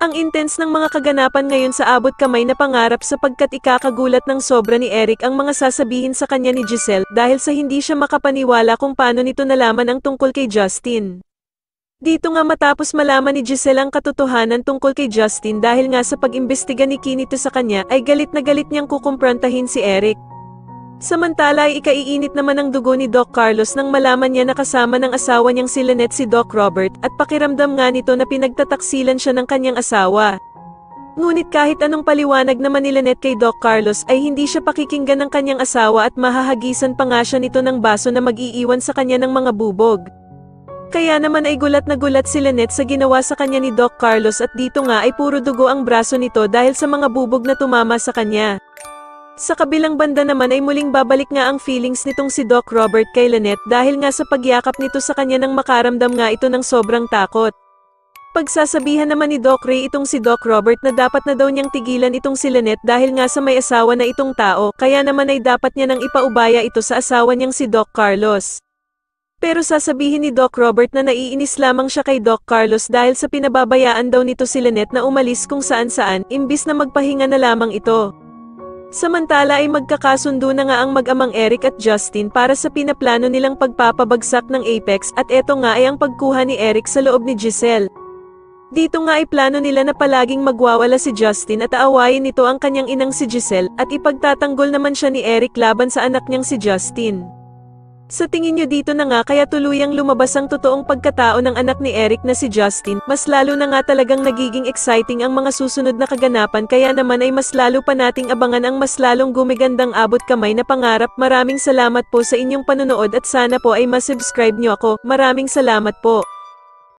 Ang intense ng mga kaganapan ngayon sa abot kamay na pangarap sapagkat ikakagulat ng sobra ni Eric ang mga sasabihin sa kanya ni Giselle dahil sa hindi siya makapaniwala kung paano nito nalaman ang tungkol kay Justin. Dito nga matapos malaman ni Giselle ang katotohanan tungkol kay Justin dahil nga sa pag-imbestiga ni Kinito sa kanya ay galit na galit niyang kukumprontahin si Eric. Samantala ay ikaiinit naman ang dugo ni Doc Carlos nang malaman niya na kasama ng asawa niyang si Lynette si Doc Robert at pakiramdam nga nito na pinagtataksilan siya ng kanyang asawa. Ngunit kahit anong paliwanag naman ni Lynette kay Doc Carlos ay hindi siya pakikinggan ng kanyang asawa at mahahagisan pa nga siya nito ng baso na mag-iiwan sa kanya ng mga bubog. Kaya naman ay gulat na gulat si Lynette sa ginawa sa kanya ni Doc Carlos at dito nga ay puro dugo ang braso nito dahil sa mga bubog na tumama sa kanya. Sa kabilang banda naman ay muling babalik nga ang feelings nitong si Doc Robert kay Lynette dahil nga sa pagyakap nito sa kanya nang makaramdam nga ito ng sobrang takot. Pagsasabihan naman ni Doc Ray itong si Doc Robert na dapat na daw niyang tigilan itong si Lynette dahil nga sa may asawa na itong tao kaya naman ay dapat niya nang ipaubaya ito sa asawa niyang si Doc Carlos. Pero sasabihin ni Doc Robert na naiinis lamang siya kay Doc Carlos dahil sa pinababayaan daw nito si Lynette na umalis kung saan-saan imbis na magpahinga na lamang ito. Samantala ay magkakasundo na nga ang mag-amang Eric at Justin para sa pinaplano nilang pagpapabagsak ng Apex at eto nga ay ang pagkuha ni Eric sa loob ni Giselle. Dito nga ay plano nila na palaging magwawala si Justin at aawayin nito ang kanyang inang si Giselle at ipagtatanggol naman siya ni Eric laban sa anak niyang si Justin. Sa tingin nyo dito na nga kaya tuluyang lumabas ang totoong pagkatao ng anak ni Eric na si Justin, mas lalo na nga talagang nagiging exciting ang mga susunod na kaganapan kaya naman ay mas lalo pa nating abangan ang mas lalong gumigandang abot kamay na pangarap. Maraming salamat po sa inyong panonood at sana po ay masubscribe nyo ako. Maraming salamat po.